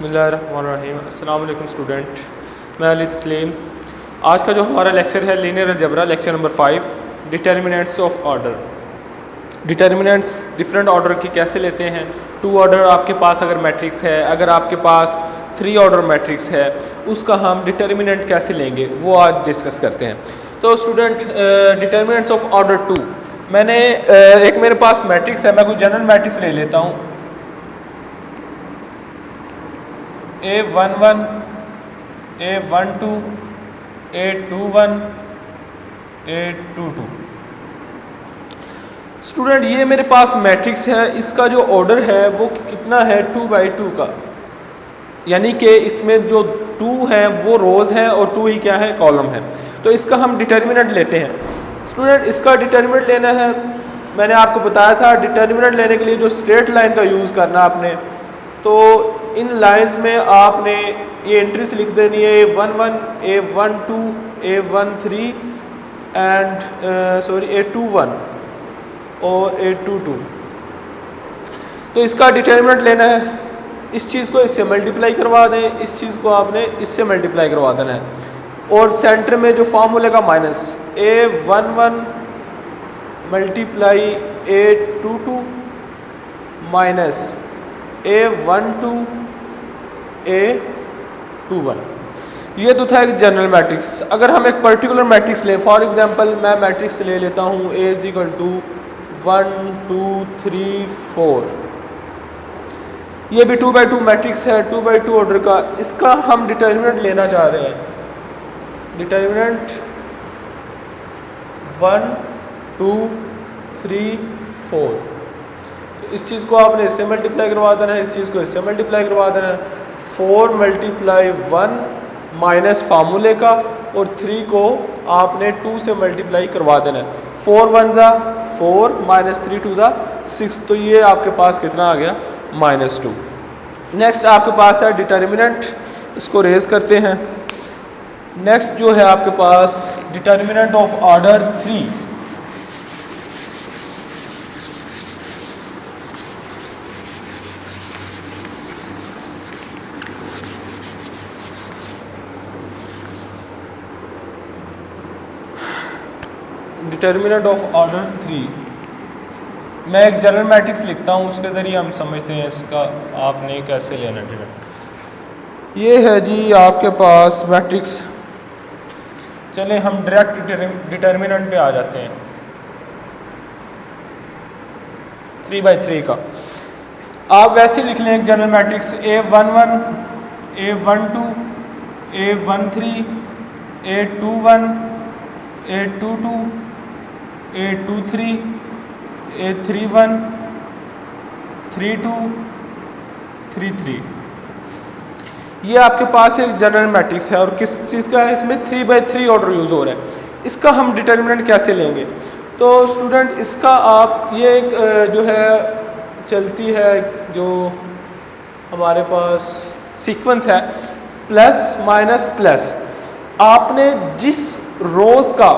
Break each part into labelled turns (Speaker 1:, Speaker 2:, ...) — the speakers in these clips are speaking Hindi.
Speaker 1: बिस्मिल्लाहिर्रहमानिर्रहीम। अस्सलाम वालेकुम स्टूडेंट, मैं अली तस्लीम। आज का जो हमारा लेक्चर है linear algebra, lecture number 5, determinants of order. Determinants different order की कैसे लेते हैं। 2 ऑर्डर आपके पास अगर मैट्रिक्स है, अगर आपके पास 3 ऑर्डर मैट्रिक्स है, उसका हम डिटर्मिनेंट कैसे लेंगे वो आज डिस्कस करते हैं। तो स्टूडेंट, डिटर्मिनेंट्स ऑफ ऑर्डर 2, मैंने एक मेरे पास मैट्रिक्स है, मैं कोई जनरल मैट्रिक्स ले लेता हूँ। A11, A12, A21, A22। Student, ये मेरे पास मैट्रिक्स है, इसका जो ऑर्डर है वो कितना है 2×2 का, यानी कि इसमें जो 2 हैं वो रोज़ हैं और 2 ही क्या है, कॉलम है। तो इसका हम डिटर्मिनेंट लेते हैं। स्टूडेंट, इसका डिटर्मिनेंट लेना है, मैंने आपको बताया था डिटर्मिनेंट लेने के लिए जो स्ट्रेट लाइन का यूज़ करना आपने, तो इन लाइंस में आपने ये एंट्रीज लिख देनी है A11, A12, A13 and A21 और A22। तो इसका डिटर्मिनेंट लेना है, इस चीज़ को इससे मल्टीप्लाई करवा दें, इस चीज़ को आपने इससे मल्टीप्लाई करवा देना है, और सेंटर में जो फार्मूले का minus A11 multiply A22 minus A12 A21। ये तो था एक जनरल मैट्रिक्स। अगर हम एक पर्टिकुलर मैट्रिक्स लें, फॉर एग्जांपल मैं मैट्रिक्स ले लेता हूँ A = 1 2 3 4। ये भी 2×2 मैट्रिक्स है, 2×2 ऑर्डर का। इसका हम डिटर्मिनेंट लेना चाह रहे हैं। डिटर्मिनेंट 1 2 3 4। तो इस चीज़ को आपने इससे मल्टीप्लाई करवा देना है, इस चीज़ को इससे मल्टीप्लाई करवा देना है। 4 × 1 माइनस फार्मूले का, और 3 को आपने 2 से मल्टीप्लाई करवा देना है। 4 1 ज़ा 4 माइनस 3 2 ज़ा 6। तो ये आपके पास कितना आ गया, -2। नेक्स्ट आपके पास है डिटर्मिनेंट, इसको रेज करते हैं। नेक्स्ट जो है आपके पास determinant of order 3। Determinant of order 3, मैं एक जनरल मैट्रिक्स लिखता हूँ, उसके ज़रिए हम समझते हैं इसका आपने कैसे लेना डिटर्मिनेंट। ये है जी आपके पास मैट्रिक्स। चले हम डायरेक्ट डिटर्मिनेंट पे आ जाते हैं। 3×3 का आप वैसे लिख लें एक general matrix A11 A12 A13 A21 A22 A23 A31 32 33। ये आपके पास एक जनरल मैट्रिक्स है, और किस चीज़ का है, इसमें 3×3 ऑर्डर यूज़ हो रहा है। इसका हम डिटर्मिनेंट कैसे लेंगे। तो स्टूडेंट, इसका आप ये एक जो है चलती है, जो हमारे पास सीक्वेंस है प्लस माइनस प्लस। आपने जिस रोज़ का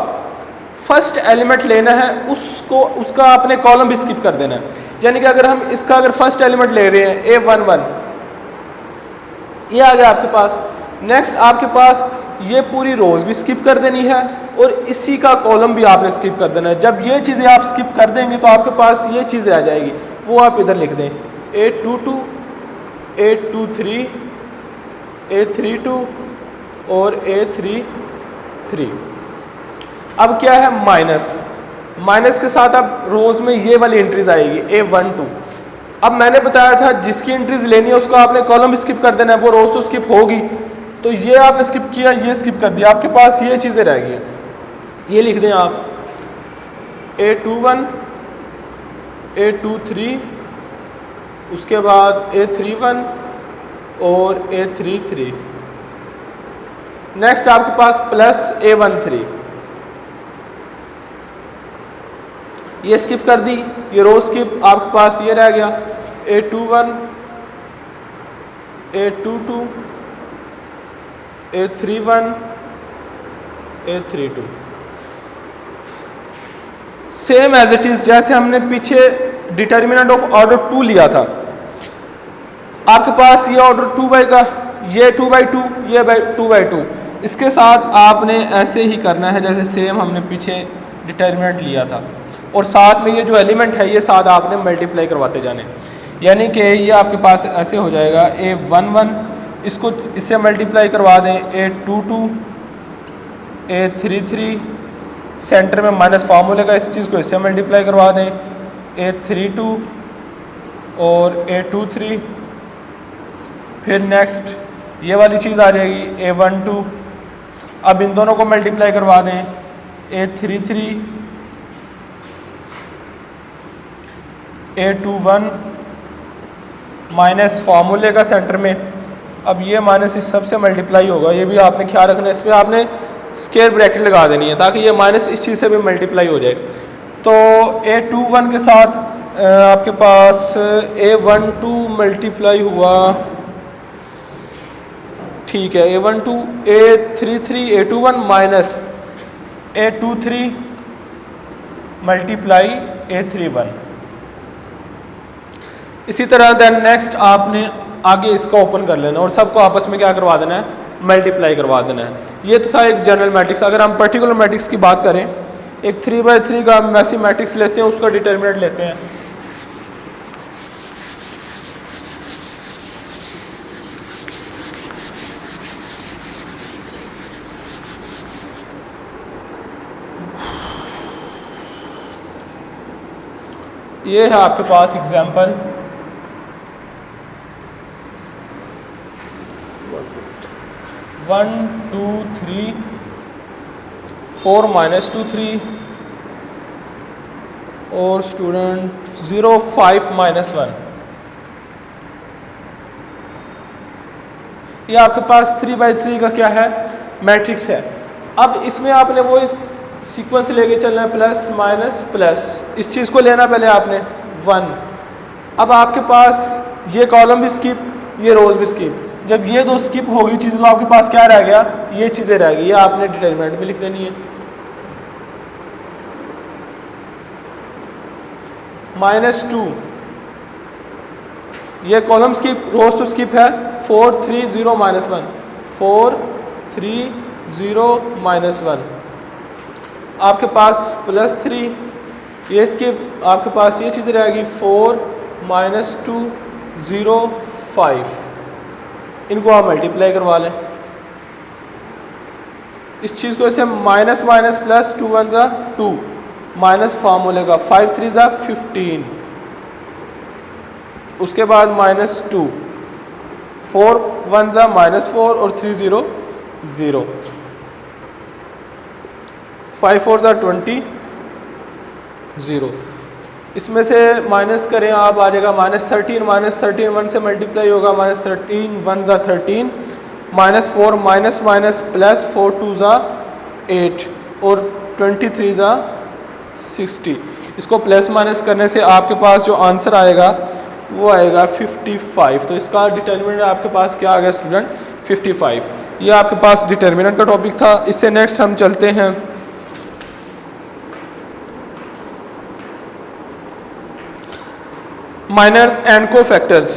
Speaker 1: फर्स्ट एलिमेंट लेना है उसका आपने कॉलम भी स्किप कर देना है। यानी कि अगर हम इसका फर्स्ट एलिमेंट ले रहे हैं A11, ये आ गया आपके पास। नेक्स्ट आपके पास ये पूरी रोज भी स्किप कर देनी है, और इसी का कॉलम भी आपने स्किप कर देना है। जब ये चीज़ें आप स्किप कर देंगे तो आपके पास ये चीज़ें आ जाएगी, वो आप इधर लिख दें A22 A23 A32 और A33। अब क्या है, माइनस के साथ अब रोज में ये वाली एंट्रीज आएगी A12। अब मैंने बताया था जिसकी एंट्रीज लेनी है उसको आपने कॉलम स्किप कर देना है, वो रोज तो स्किप होगी। तो ये आपने स्किप किया, ये स्किप कर दिया, आपके पास ये चीज़ें रह गई। ये लिख दें आप A21 A23, उसके बाद A31 और A33। नेक्स्ट आपके पास प्लस A13, ये स्किप कर दी, ये रो स्किप, आपके पास ये रह गया A21 A22 A31 A32। Same as it is जैसे हमने पीछे डिटर्मिनेंट ऑफ ऑर्डर 2 लिया था। आपके पास ये ऑर्डर 2 बाई का, ये 2 बाई 2, ये 2 बाई 2, इसके साथ आपने ऐसे ही करना है जैसे सेम हमने पीछे डिटर्मिनेंट लिया था, और साथ में ये जो एलिमेंट है ये साथ आपने मल्टीप्लाई करवाते जाने, यानी कि ये आपके पास ऐसे हो जाएगा A11, इसको इससे मल्टीप्लाई करवा दें A22, A33, सेंटर में माइनस फार्मूले का, इस चीज़ को इससे मल्टीप्लाई करवा दें A32 और A23, फिर नेक्स्ट ये वाली चीज़ आ जाएगी A12, अब इन दोनों को मल्टीप्लाई करवा दें A33, A21, माइनस फार्मूले का सेंटर में, अब ये माइनस इस सब से मल्टीप्लाई होगा, ये भी आपने ख्याल रखना है, इसमें आपने स्क्वायर ब्रैकेट लगा देनी है ताकि ये माइनस इस चीज़ से भी मल्टीप्लाई हो जाए। तो A21 के साथ आपके पास A12 मल्टीप्लाई हुआ, ठीक है, A12, A33, A21 minus A23 multiply A31। इसी तरह देन नेक्स्ट आपने आगे इसका ओपन कर लेना और सबको आपस में क्या करवा देना है, मल्टीप्लाई करवा देना है। ये तो था एक जनरल मैट्रिक्स। अगर हम पर्टिकुलर मैट्रिक्स की बात करें, एक 3 बाई 3 का वैसी मैट्रिक्स लेते हैं, उसका डिटर्मिनेंट लेते हैं। ये है आपके पास एग्जाम्पल, 1 2 3 4 माइनस 2 3 और स्टूडेंट 0 5 माइनस 1। ये आपके पास 3 बाई 3 का क्या है, मैट्रिक्स है। अब इसमें आपने वो सीक्वेंस लेके चलना है, प्लस माइनस प्लस, इस चीज़ को लेना पहले आपने 1। अब आपके पास ये कॉलम भी स्किप, ये रोज भी स्किप, जब ये दो स्किप होगी चीज़ तो आपके पास क्या रह गया, ये चीज़ें रह गई, ये आपने डिटरमिनेंट में लिख देनी है। -2, ये कॉलम स्किप, रोज तो स्किप है, 4 3 0 -1, 4 3 0 -1। आपके पास +3, ये स्किप, आपके पास ये चीज़ रहेगी 4 -2 0 5। इनको आप मल्टीप्लाई करवा लें, इस चीज़ को ऐसे माइनस माइनस प्लस 2 1 ज़ा 2, माइनस फार्मूले का 5 3 ज़ा 15, उसके बाद -2, 4 1 ज़ा -4 और 3 0 0, 5 4 ज़ा 20 0। इसमें से माइनस करें आप, आ जाएगा -13, -13 1 से मल्टीप्लाई होगा, -13 1 ज़ा 13, -4 माइनस माइनस प्लस 4 2 ज़ा 8 और 23 ज़ा 60। इसको प्लस माइनस करने से आपके पास जो आंसर आएगा वो आएगा 55। तो इसका डिटर्मिनेंट आपके पास क्या आ गया स्टूडेंट, 55। ये आपके पास डिटर्मिनेंट का टॉपिक था। इससे नेक्स्ट हम चलते हैं माइनर्स एंड कोफैक्टर्स।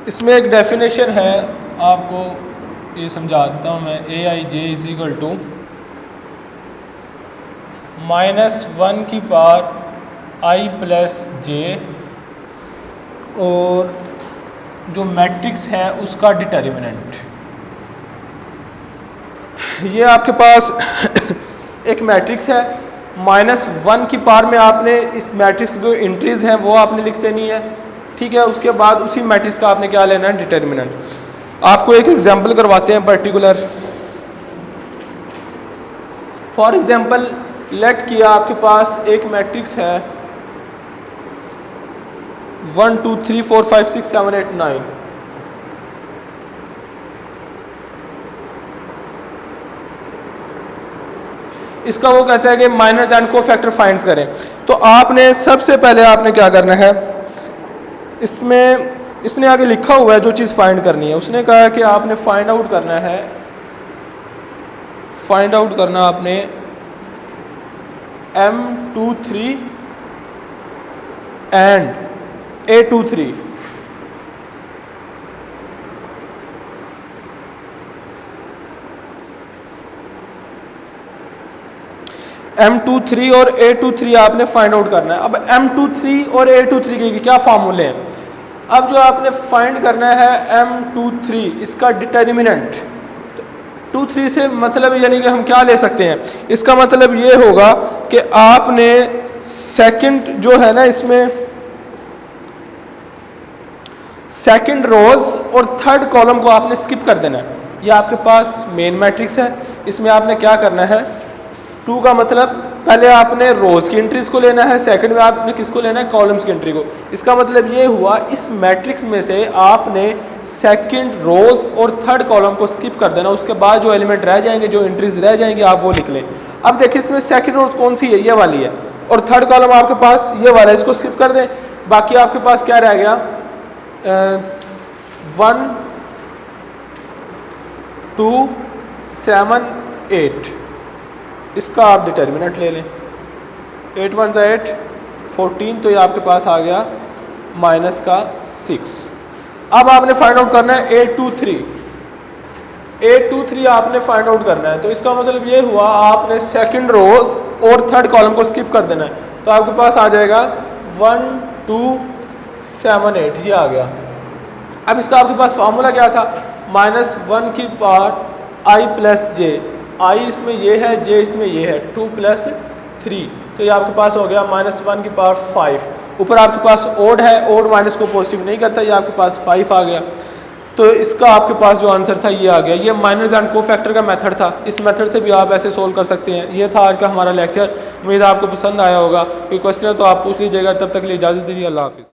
Speaker 1: इसमें एक डेफिनेशन है, आपको ये समझा देता हूँ मैं। AIJ इज इक्वल टू -1 की पावर I प्लस J, और जो मैट्रिक्स है उसका डिटर्मिनेंट। ये आपके पास एक मैट्रिक्स है, -1 की पावर में आपने इस मैट्रिक्स जो एंट्रीज हैं वो आपने लिख देनी है, ठीक है। उसके बाद उसी मैट्रिक्स का आपने क्या लेना है, डिटर्मिनेंट। आपको एक एग्जांपल करवाते हैं पर्टिकुलर। फॉर एग्जांपल लेट किया आपके पास एक मैट्रिक्स है 1 2 3 4 5 6 7 8 9। इसका वो कहता है कि माइनस एंड को फैक्टर फाइंड करें। तो आपने सबसे पहले आपने क्या करना है, इसमें इसने आगे लिखा हुआ है जो चीज़ फाइंड करनी है, उसने कहा है कि आपने फाइंड आउट करना है, फाइंड आउट करना आपने M23 एंड A23। M23 और A23 आपने फाइंड आउट करना है। अब M23 और A23 के क्या फार्मूले हैं? अब जो आपने फाइंड करना है M23, इसका डिटर्मिनेंट 23 से मतलब यानी कि हम क्या ले सकते हैं, इसका मतलब ये होगा कि आपने सेकंड जो है ना, इसमें सेकंड रोज और थर्ड कॉलम को आपने स्किप कर देना है। ये आपके पास मेन मैट्रिक्स है, इसमें आपने क्या करना है, 2 का मतलब पहले आपने रोज की एंट्रीज को लेना है, सेकंड में आपने किसको लेना है, कॉलम्स की एंट्री को। इसका मतलब ये हुआ इस मैट्रिक्स में से आपने सेकंड रोज और थर्ड कॉलम को स्किप कर देना, उसके बाद जो एलिमेंट रह जाएंगे, जो एंट्रीज रह जाएंगी, आप वो लिख लें। अब देखिए इसमें सेकंड रोज कौन सी है, ये वाली है, और थर्ड कॉलम आपके पास ये वाला है, इसको स्किप कर दें। बाकी आपके पास क्या रह गया, 1 2 7 8, इसका आप डिटर्मिनेंट ले लें। 8 1 × 8 14, तो ये आपके पास आ गया माइनस का 6। अब आपने फाइंड आउट करना है A23, A23 आपने फाइंड आउट करना है। तो इसका मतलब ये हुआ आपने सेकंड रोज और थर्ड कॉलम को स्किप कर देना है। तो आपके पास आ जाएगा 1 2 7 8, ये आ गया। अब इसका आपके पास फार्मूला क्या था, -1 की पावर I + j, I इसमें ये है, j इसमें ये है, 2 + 3, तो ये आपके पास हो गया -1 की पावर 5। ऊपर आपके पास ओड है, ओड माइनस को पॉजिटिव नहीं करता, ये आपके पास 5 आ गया। तो इसका आपके पास जो आंसर था ये आ गया। ये माइनस एंड को फैक्टर का मेथड था, इस मेथड से भी आप ऐसे सोल्व कर सकते हैं। ये था आज का हमारा लेक्चर, उम्मीद है आपको पसंद आया होगा। कोई क्वेश्चन है तो आप पूछ लीजिएगा। तब तक के लिए इजाज़त दीजिए, अल्लाह हाफिज़।